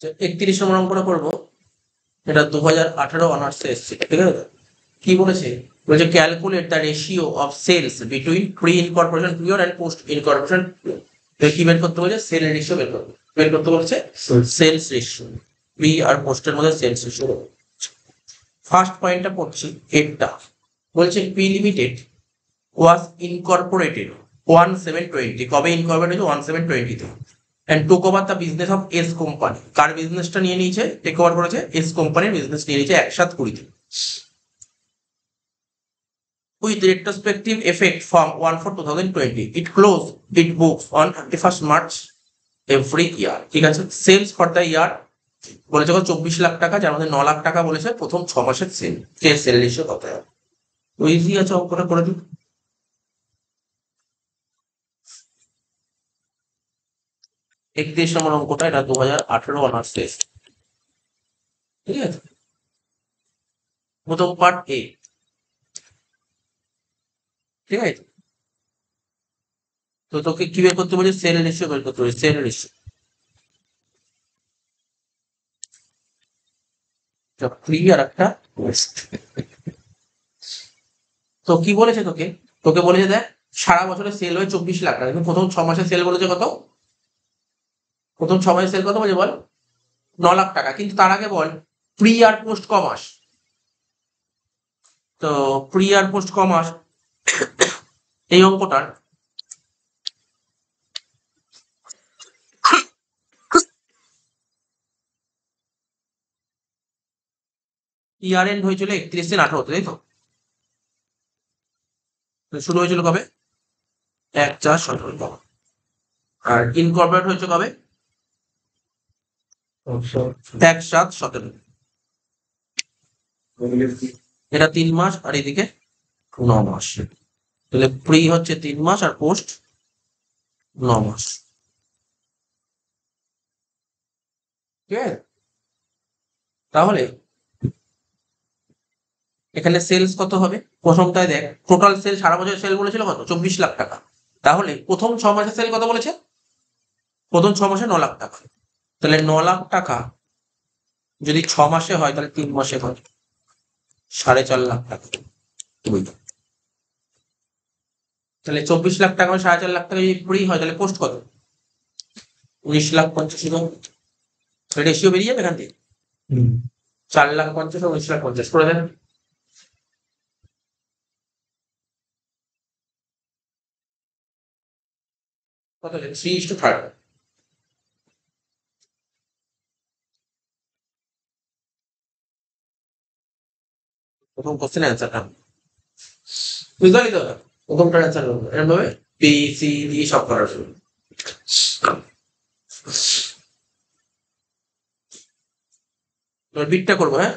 31 নম্বর অঙ্কটা করবো। এটা 2018 অনার্সে এসছে, ঠিক আছে? কি বলেছে? বলেছে calculate the ratio of sales between pre incorporation period and post incorporation. কি বের করতে বলেছে? সেল রেশিও বের করতে বলেছে। সেলস রেশিও প্রি আর পোস্টের মধ্যে সেলস রেশিও। ফার্স্ট পয়েন্টটা পড়ছি, এটা বলছে পি লিমিটেড ওয়াজ ইনকর্পোরেটেড 1720। কবে ইনকর্পোরেট হয়েছে? 1720 তে। And took over the business of S company. কার বিজনেসটা নিয়ে নিয়েছে? টেক ওভার করেছে এস কোম্পানির বিজনেস নিয়ে নিয়েছে 1720 তে। With retrospective effect from 1/4/2020, it closed its books on 31st March every year. ঠিক আছে? সেলস ফর দ্য ইয়ার বলেছে 24 লাখ টাকা, যার মধ্যে 9 লাখ টাকা বলেছে প্রথম 6 মাসের সেল। যে সেল রেশিও কত হবে? তো ইজি আছে, অঙ্কটা করে দিন। 31 নম্বর অঙ্কটা, এটা 2018 অনার্স টেস্ট, ঠিক আছে? প্রথম পার্ট এ, ঠিক আছে? তো তোকে কি বের করতে বলছে? সেল রেশিও বের করতে বলছে, সেল রেশিও। প্রি আর একটা পোস্ট। তো কি বলেছে তোকে? তোকে বলেছে দেখ, সারা বছরে সেল হয় 24 লাখ টাকা, কিন্তু প্রথম 6 মাসে সেল বলেছে কত? প্রথম 6 মাসে সেল কত বলেছে বল? 9 লাখ টাকা। কিন্তু তার আগে বল প্রি আর পোস্ট ক মাস? তো প্রি আর পোস্ট ক মাস? এই অঙ্কটার ইয়ার এন্ড হয়েছিল 31/8, তাই তো? তো শুরু হয়েছিল কবে? 1/4/17। আর ইনকর্পোরেট হয়েছে কবে? 1/7/17। এটা 3 মাস আর এদিকে 9 মাস। তাহলে প্রি হচ্ছে 3 মাস আর পোস্ট 9 মাস, ঠিক আছে? তাহলে এখানে সেলস কত হবে? প্রথমটায় দেখ, টোটাল সেল সারা বছর সেল বলেছিল কত? 24 লাখ টাকা। তাহলে প্রথম 6 মাসের সেল কত বলেছে? প্রথম 6 মাসে 9 লাখ টাকা। তাহলে 9 লাখ টাকা যদি 6 মাসে হয়, তাহলে 3 মাসে হয় 4.5 লাখ টাকা। দুই। তাহলে 24 লাখ টাকা 4.5 লাখ টাকা যদি ফ্রি হয়, তাহলে পোস্ট কত? 19,50,000। রেশিও বেরিয়ে যাবে এখান থেকে। 4,50,000 আর 19,50,000 করে দেন। কত হলে? 3:30। প্রথম কোশ্চেন অ্যান্সারটা বুঝতে পারলি তো? প্রথমটার অ্যান্সার এরকম ভাবে বি সি ডি সব করার শুরু। এবার বিটটা করবো, হ্যাঁ?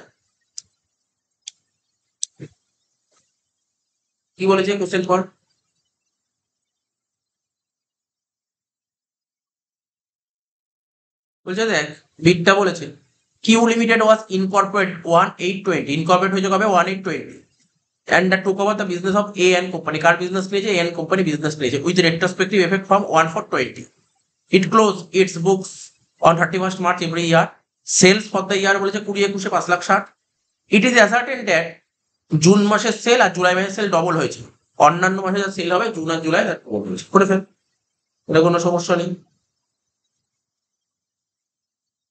কি বলেছে কোশ্চেন পর? বলছে দেখ, বিটটা বলেছে Q limited was incorporate 1820। Incorporate হয়েছে কবে? 1820। And the took over the business of A N company. কার বিজনেস নিয়েছে? এন কোম্পানি বিজনেস নিয়েছে। With retrospective effect from 1/4/20। It close its books on 31st March every year. Sales for the year বলেছে 20-21 5,60,000। It is ascertain that June মাসের sale আর July মাসের sale double হয়েছে। অন্যান্য মাসে যা সেল হবে জুন আর জুলাই করে ফেল, এটা কোনো সমস্যা নেই।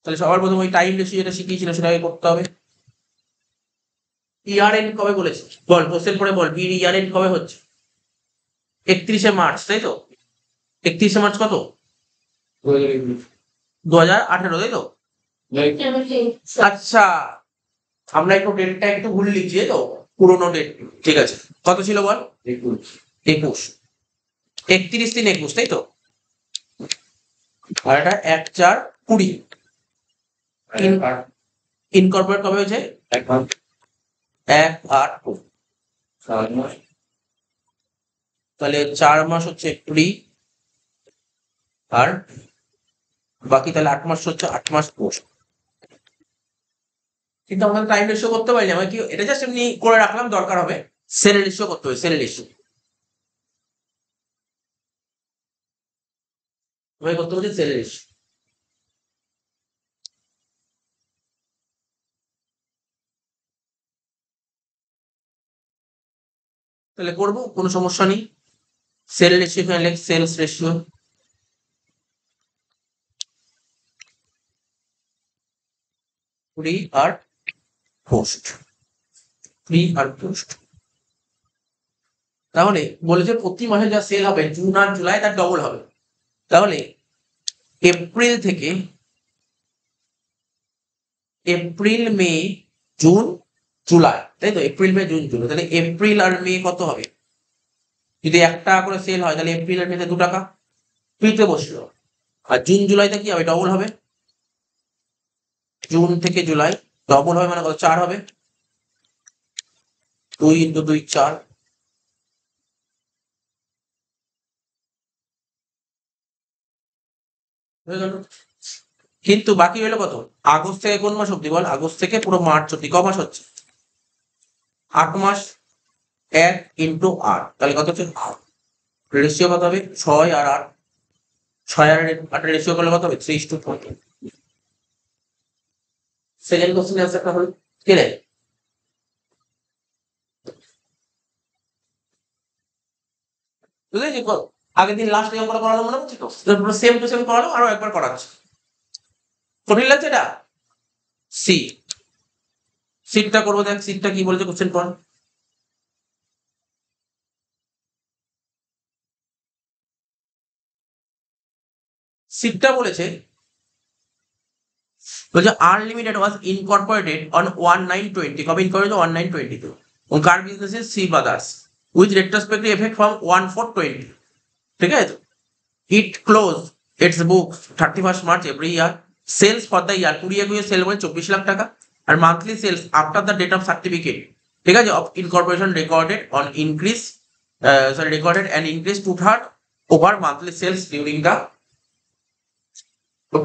তাহলে সবার প্রথম ওই টাইম রেশিও যেটা শিখিয়েছিল সেটাকে করতে হবে। ইয়ার এন্ড কবে বলেছে বল? কোশ্চেন পরে বল, বির ইয়ার এন্ড কবে হচ্ছে? 31শে মার্চ, তাই তো? 31শে মার্চ কত? 2018, তাই তো? আচ্ছা, আমরা একটু ডেটটা একটু ভুল লিখছি, তাই তো? পুরোনো ডেট। ঠিক আছে, কত ছিল বল? 21। 31/3/21, তাই তো? আর এটা 1/4/20। ইনকর্পোরেট কবে হয়েছে? 1/8/20। তাহলে 4 মাস হচ্ছে প্রি, আর বাকি তাহলে 8 মাস হচ্ছে 8 মাস পোস্ট। কিন্তু আমাদের টাইম রেশিও করতে পারিনি আমরা, কি এটা জাস্ট এমনি করে রাখলাম, দরকার হবে। সেল রেশিও করতে হবে, সেল রেশিও করতে বলছে, সেল রেশিও। তাহলে করবো, কোনো সমস্যা নেই। সেল রেশিও এখানে লেখ, সেলস রেশিও প্রি আর পোস্ট, প্রি আর পোস্ট। তাহলে বলে যে প্রতি মাসে যা সেল হবে জুন আর জুলাই তার ডবল হবে। তাহলে এপ্রিল থেকে, এপ্রিল মে জুন জুলাই, তাই তো, এপ্রিল মে জুন জুলাই, তাহলে এপ্রিল আর মে কত হবে? যদি 1 টাকা করে সেল হয় তাহলে এপ্রিল আর মেতে 2 টাকা ফ্রিতে বসলো। আর জুন জুলাইতে কি হবে? ডবল হবে। জুন থেকে জুলাই ডবল হবে মানে কত? 4 হবে। 2 × 2 4। হয়ে গেল। কিন্তু বাকি রইলো কত? আগস্ট থেকে কোন মাস অব্দি বল? আগস্ট থেকে পুরো মার্চ অব্দি ক মাস হচ্ছে? 8 মাস। 1 × 8, তাহলে কত হচ্ছে? রেশিও কত হবে? 6 আর 8। 6 আর 8 রেশিও করলে কত হবে? 3:4। সেকেন্ড কোশ্চেন অ্যান্সারটা হলো কি রে? বুঝলি? আগের দিন লাস্ট নিয়ম করে করালাম, মনে হচ্ছে তো? সেম টু সেম করালাম, আরো একবার করাচ্ছি। কঠিন লাগছে এটা? সি, সিটটা করবো। দেখ সিটটা কি বলেছে, কোশ্চেন পড়। সিটটা বলেছে, বলছে আনলিমিটেড ওয়াজ ইনকর্পোরেটেড অন 1920। কবে ইনকর্পোরেটেড? 1922। কার বিজনেসে? C brothers, with retrospective effect from 1420। ঠিক আছে? It close its books 31st March every year. Sales for the year, 20 sale বলে 24 লাখ টাকা। আর monthly sales after the date of certificate, ঠিক আছে, of incorporation recorded on increase, sorry, recorded and increase 2/3 over monthly sales during the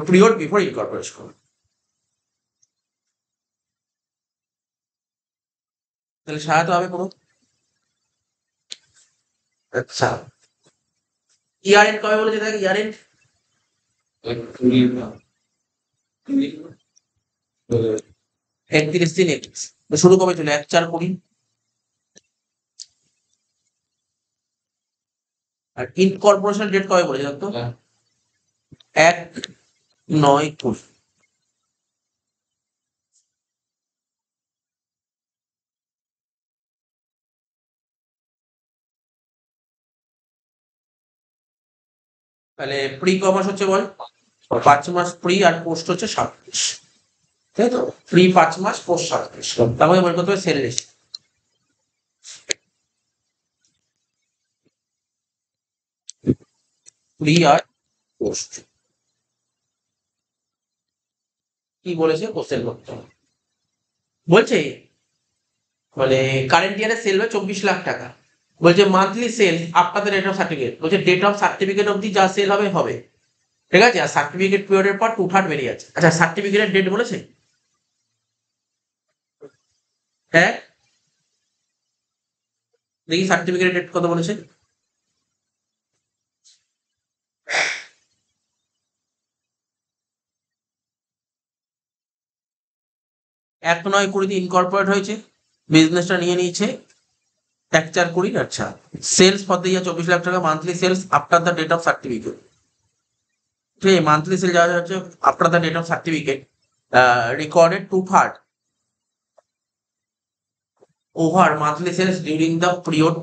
period before incorporation. তাহলে সহায়তা হবে পুরো। আচ্ছা, ইয়ার এন্ড কবে বলেছে? দেখ ইয়ার এন্ড 31 দিন 31। শুরু কবে ছিল? 1/4/20। আর ইনকর্পোরেশন ডেট কবে বলেছে দেখ তো? 1/9/20। তাহলে প্রি ক মাস হচ্ছে বল? 5 মাস প্রি, আর পোস্ট হচ্ছে 27। তাই তো? প্রি 5 মাস, পোস্ট 27। তারপরে মনে করতে হবে সেল রেশিও, প্রি আর পোস্ট। কি বলেছে কোশ্চেন করতে হবে। বলছে মানে কারেন্ট ইয়ারে সেল হয় 24 লাখ টাকা। বলছে monthly sale after the date of certificate, বলছে ডেট অফ সার্টিফিকেট অব্দি যা সেল হবে হবে। ঠিক আছে? আর সার্টিফিকেট পিরিয়ডের পর 2/3 বেরিয়ে আছে। আচ্ছা, সার্টিফিকেটের ডেট বলেছে? হ্যাঁ, দেখি সার্টিফিকেটের ডেট কত বলেছে। 1/9/20 ইনকর্পোরেট হয়েছে, বিজনেসটা নিয়ে নিয়েছে 1/4/20। আচ্ছা, sales for the year 24 lakh টাকা, monthly sales after the date of certificate. ঠিক আছে, মান্থলি সেল যা হচ্ছে after the date of certificate recorded 2/3 over monthly sales during the period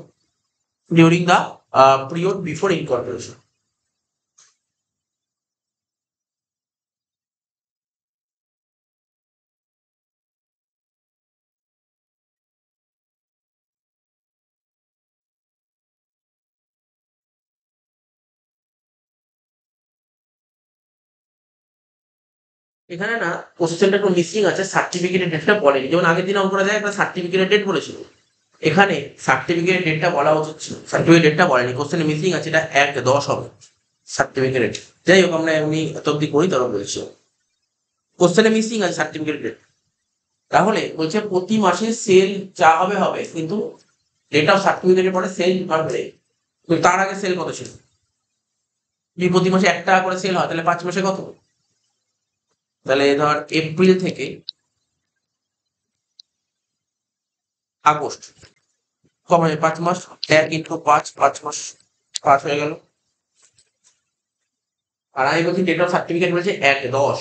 before incorporation. এখানে না কোশ্চেনটা একটু মিসিং আছে, সার্টিফিকেটের ডেটটা বলেনি। যেমন আগের দিন অঙ্কটা যায় একটা সার্টিফিকেটের ডেট বলেছিল, এখানে সার্টিফিকেটের ডেটটা বলা উচিত ছিল, সার্টিফিকেট ডেটটা বলেনি। কোশ্চেনে মিসিং আছে, এটা 1/10 হবে সার্টিফিকেট। যাই হোক, আমরা এমনি এত অব্দি করি তারা বলছি কোশ্চেনে মিসিং আছে সার্টিফিকেট ডেট। তাহলে বলছে প্রতি মাসে সেল যা হবে হবে, কিন্তু ডেট অফ সার্টিফিকেটের পরে সেল বাড়বে। কিন্তু তার আগে সেল কত ছিল? যদি প্রতি মাসে 1 টাকা করে সেল হয় তাহলে 5 মাসে কত? তাহলে ধর এপ্রিল থেকে আগস্ট কম হবে 5 মাস, 1 ইন্টু 5, 5 মাস, 5 হয়ে গেল। আর আমি বলছি ডেট অফ সার্টিফিকেট বলছে 1/10,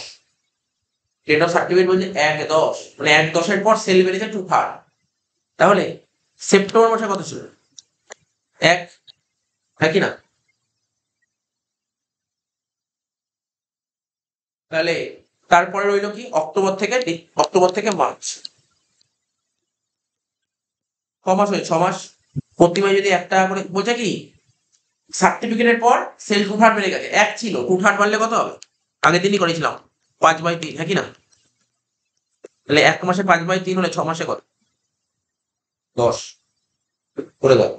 ডেট অফ সার্টিফিকেট বলছে 1/10, মানে 1/10 পর সেল বেরিয়েছে 2/3। তাহলে সেপ্টেম্বর মাসে কত ছিল? 1, হ্যাঁ কি না? তাহলে তারপরে রইলো কি, অক্টোবর থেকে মার্চ, ক মাস হয়? 6 মাস। প্রতি মাসে যদি 1 টাকা করে বলছে কি, সার্টিফিকেটের পর সেল 2/3 বেড়ে গেছে, 1 ছিল 2/3 বাড়লে কত হবে? আগের দিনই করেছিলাম, 5/3, হ্যাঁ কি না? তাহলে 1 মাসে 5/3 হলে 6 মাসে কত? 10 করে দাও।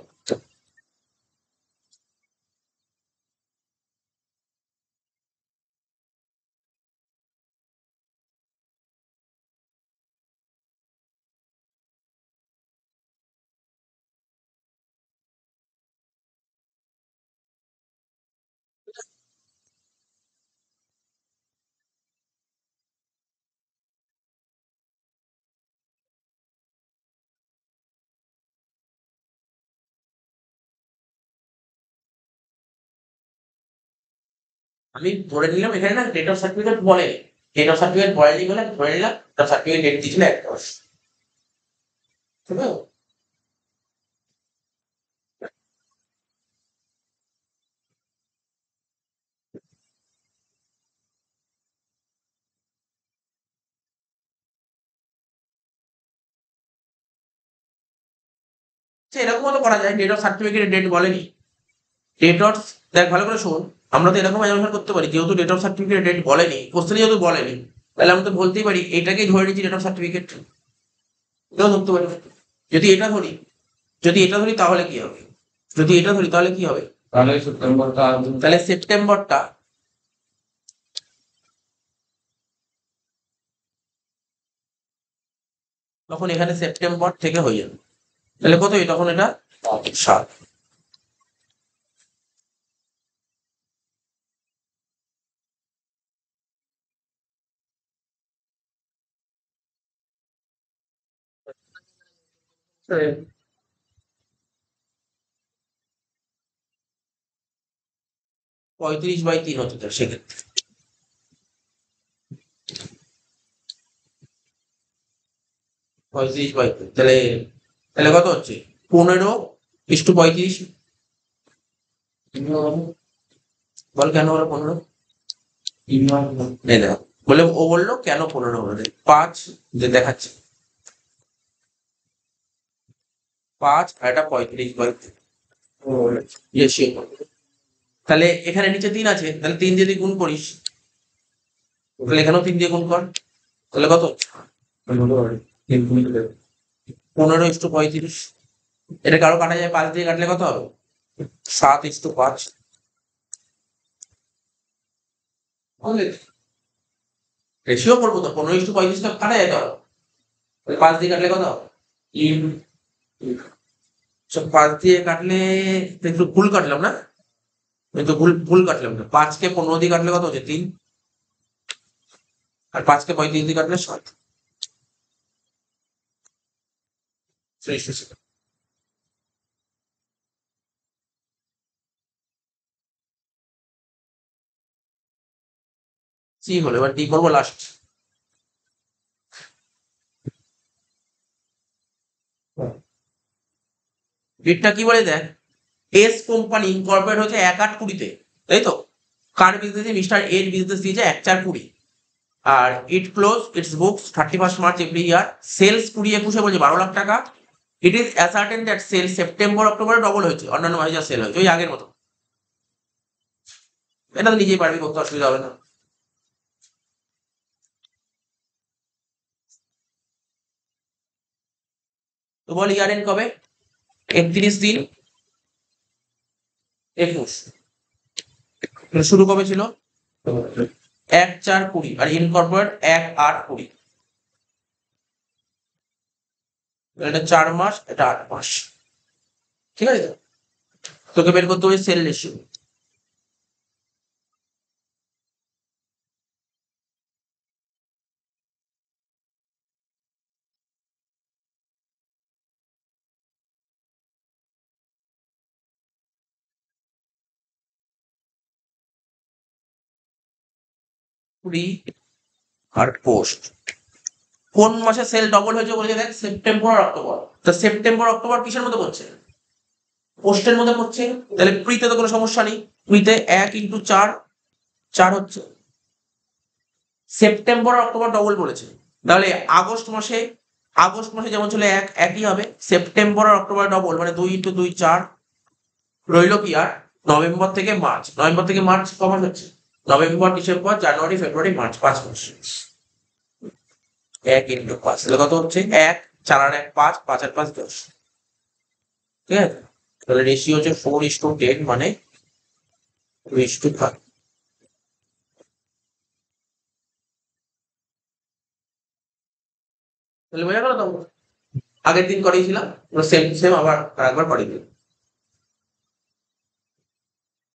আমি ধরে নিলাম এখানে না ডেট অফ সার্টিফিকেট বলে, ডেট অফ সার্টিফিকেট বলেনি বলে আমি ধরে নিলাম সার্টিফিকেট ডেট দিয়েছিল 1/10, ঠিক আছে? সে এরকমও তো করা যায়, ডেট অফ সার্টিফিকেটের ডেট বলেনি, ডেট অফ, দেখ ভালো করে শোন, আমরা তো এরকম অ্যাজাম্পশন করতে পারি, যেহেতু ডেট অফ সার্টিফিকেট ডেট বলেনি, কোশ্চেনে যেহেতু বলেনি, তাহলে আমি তো বলতেই পারি এটাকেই ধরে নিচ্ছি ডেট অফ সার্টিফিকেট, এটাও ধরতে পারি। যদি এটা ধরি, তাহলে কি হবে? যদি এটা ধরি তাহলে কি হবে? তাহলে সেপ্টেম্বরটা, তখন এখানে সেপ্টেম্বর থেকে হয়ে যাবে, তাহলে কত তখন এটা 7। 35/3 হতে চায় সেক্ষেত্রে, 35/3, তাহলে তাহলে কত হচ্ছে? 15:35। বল কেন হলো 15? এই দেখো, বলে ও বললো কেন 15 হলো, 5 যে দেখাচ্ছে, 5 আর এটা 35/3। তাহলে এখানে নিচে 3 আছে, তাহলে 3 যদি গুণ করিস, তাহলে এখানেও 3 দিয়ে গুণ কর, তাহলে কত হচ্ছে? 15:35। এটা কারো কাটা যায়, 5 দিয়ে কাটলে কত হবে? 7:5। রেশিও করবো তো, 15:35 তো কাটা যায়, ধরো 5 দিয়ে কাটলে কত হবে? 5 দিয়ে কাটলে তো একটু ভুল কাটলাম না, কিন্তু ভুল ভুল কাটলাম না, 5 কে 15 দিয়ে কাটলে কত হচ্ছে? 3। আর 5 কে 35 দিয়ে কাটলে 7। সি হলো, এবার ডি করবো লাস্ট। ডেটটা কি বলে দেখ, এস কোম্পানি ইনকর্পোরেট হচ্ছে 1/8/20-তে, তাই তো? কার বিজনেস? মিস্টার এর বিজনেস দিয়েছে 1/4/20, আর it close its books 31 March every year, sales 20-21 বলছে 12 লাখ টাকা। It is ascertain that sale September অক্টোবরে ডবল হয়েছে, অন্যান্য মাসে যা সেল হয়েছে ওই আগের মতো। এটা তো নিজেই পারবি করতে, অসুবিধা হবে না। তো বল ইয়ার এন্ড কবে? 31/3/21। শুরু কবে ছিল? 1/4/20, আর ইনকর্পোরেট 1/8/20। এটা 4 মাস, এটা 8 মাস, ঠিক আছে তো? তোকে বের করতে হবে সেল রেশিও। প্রি আর পোস্ট। কোন মাসে সেল ডবল হয়েছে বলেছে দেখ, সেপ্টেম্বর আর অক্টোবর। তা সেপ্টেম্বর অক্টোবর কিসের মধ্যে পড়ছে? পোস্টের মধ্যে পড়ছে। তাহলে প্রিতে তো কোনো সমস্যা নেই, প্রিতে 1 × 4 4 হচ্ছে। সেপ্টেম্বর আর অক্টোবর ডবল বলেছে, তাহলে আগস্ট মাসে যেমন ছিল একই হবে, সেপ্টেম্বর আর অক্টোবর ডবল, মানে 2 × 2 4। রইল কি আর? নভেম্বর থেকে মার্চ ক মাস হচ্ছে? নভেম্বর, ডিসেম্বর, জানুয়ারি, ফেব্রুয়ারি, মার্চ, 5 মাস। 1 × 5 তাহলে কত হচ্ছে? 1, 4 আর 1 5, 5 আর 5 10। ঠিক আছে, তাহলে রেশিও হচ্ছে 4:10, মানে 2:5। তাহলে বোঝা গেল তো? আগের দিন করিয়েছিলাম, সেম সেম আবার আরেকবার করিয়ে দিলাম।